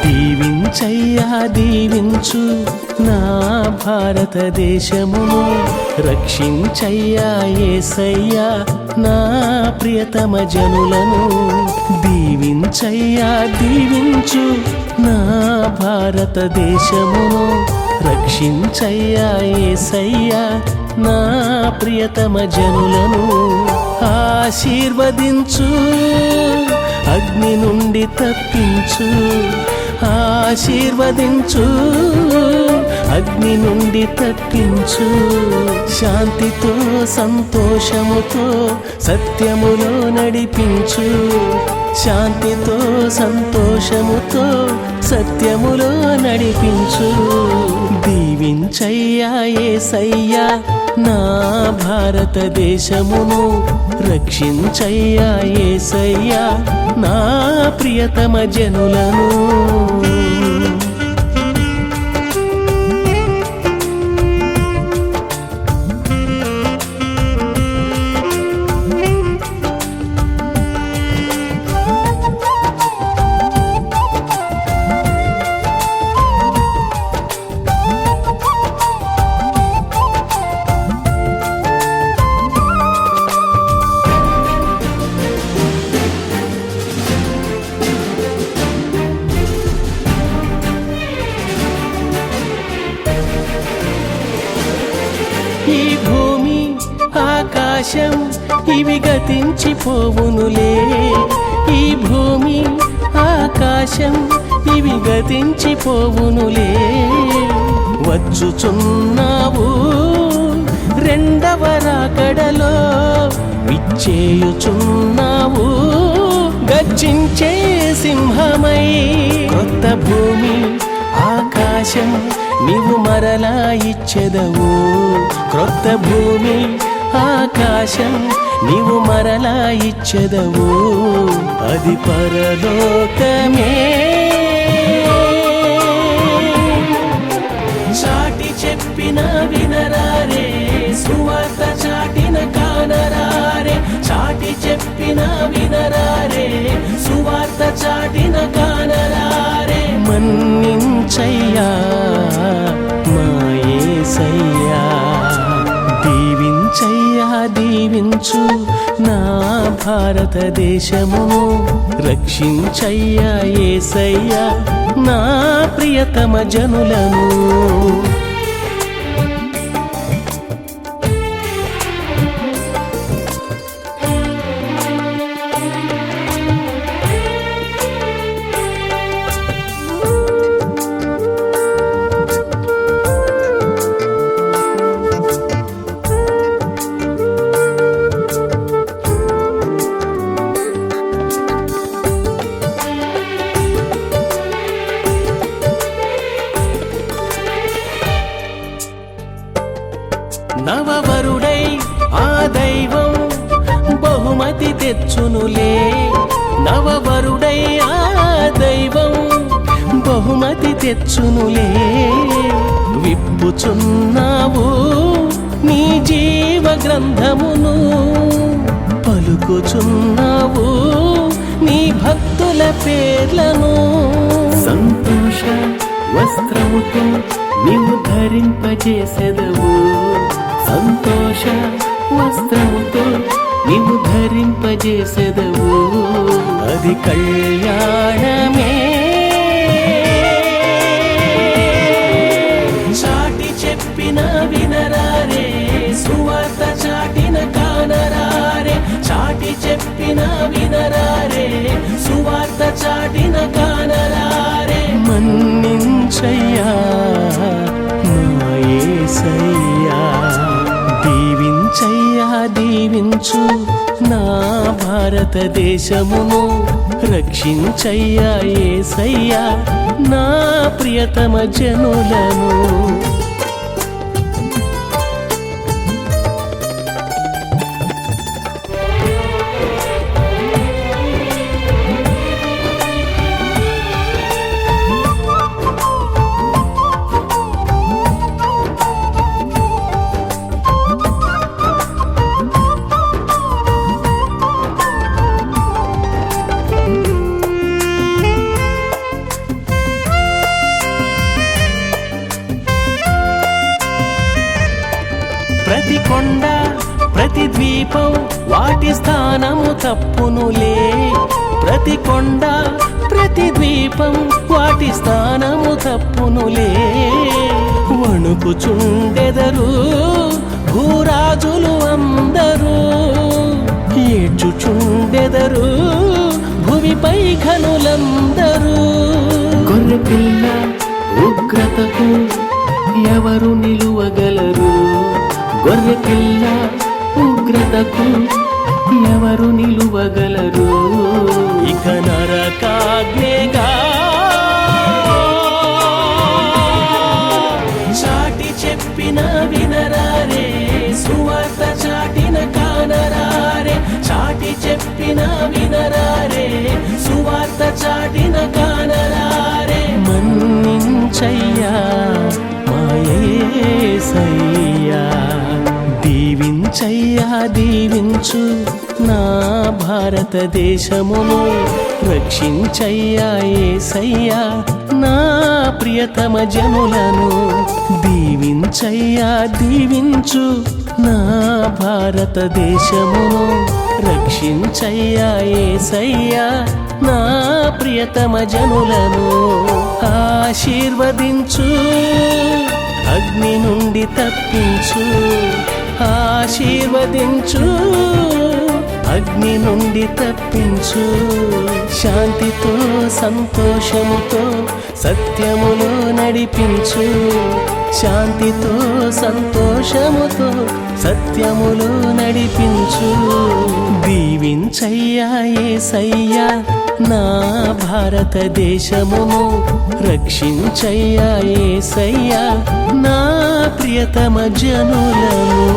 దీవించయ్యా దీవించు నా భారతదేశమును, రక్షించయ్యా యేసయ్యా నా ప్రియతమ జనులను. దీవించయ్యా దీవించు నా భారతదేశమును, రక్షించయ్యా యేసయ్యా నా ప్రియతమ జనులను. ఆశీర్వదించు, అగ్ని నుండి తప్పించు, ఆశీర్వదించు, అగ్ని నుండి తప్పించు. శాంతితో సంతోషముతో సత్యములో నడిపించు, శాంతితో సంతోషముతో సత్యములో నడిపించు. దీవించయ్యా యేసయ్యా నా భారతదేశమును, రక్షించయ్యా యేసయ్యా నా ప్రియతమ జనులను. ఈ భూమి ఆకాశం ఇవి గతించిపోవునులే, ఈ భూమి ఆకాశం ఇవి గతించిపోవునులే. వచ్చుచున్నావు రెండవ రాకడలో, విచ్చేయుచున్నావు గర్జించే సింహమై. కొత్త భూమి ఆకాశం నీవు మరలా ఇచ్చెదవు, క్రొత్త భూమి ఆకాశం నీవు మరలా ఇచ్చెదవు, అది పరలోకమే. చాటి చెప్పిన వినరారే, సువార్త చాటిన కానరారే. చాటి చెప్పిన వినరారే, సువార్త చాటిన కానరారే. మన్నించయ్యా మా యేసయ్యా, దీవించయ్యా దీవించు నా భారతదేశమును, రక్షించయ్యా యేసయ్యా నా ప్రియతమ జనులను. నవవరుడై ఆ దైవం బహుమతి తెచ్చునులే, నవవరుడై ఆ దైవం బహుమతి తెచ్చునులే. విప్పుచున్నావు నీ జీవ గ్రంథమును, పలుకుచున్నావు నీ భక్తుల పేర్లను. సంతోష వస్త్రముతో నీవు ధరింపజేసెదవు, సంతోష వస్త్రముతో నీవు ధరింపజేసెదవు, అది కళ్యాణమే. చాటిన కానరారే మన్నించయ్యా నా యేసయ్యా దీవించయ్యా దీవించు నా భారతదేశమును రక్షించయ్యా యేసయ్యా నా ప్రియతమ జనులను ప్రతి కొండ ప్రతి ద్వీపం వాటి స్థానము తప్పునులే ప్రతి కొండ ప్రతి ద్వీపం వాటి స్థానము తప్పునులే వణుకుచుండెదరు భూరాజులు అందరూ ఏడ్చుచుండెదరు భువిపై ఘనులందరూ గొర్రెపిల్ల ఉగ్రతకు ఎవరు నిలువగలరు గొర్రెపిల్ల ఉగ్రతకు ఎవరు నిలువగలరు ఇక నరకాగ్నేగా చాటి చెప్పిన వినరారే సువార్త చాటిన కానరారే చాటి చెప్పిన వినరారే సువార్త చాటిన కానరారే మన్నించయ్యా మా యేసయ్యా దీవించయ్యా దీవించు నా భారతదేశమును రక్షించయ్యా యేసయ్యా నా ప్రియతమ జనులను దీవించయ్యా దీవించు నా భారతదేశమును రక్షించయ్యా యేసయ్యా నా ప్రియతమ జనులను ఆశీర్వదించు అగ్ని నుండి తప్పించు ఆశీర్వదించు అగ్ని నుండి తప్పించు శాంతితో సంతోషముతో సత్యములో నడిపించు శాంతితో సంతోషముతో సత్యములో నడిపించు దీవించయ్యా యేసయ్యా నా భారతదేశమును రక్షించయ్యా యేసయ్యా నా ప్రియతమ జనులను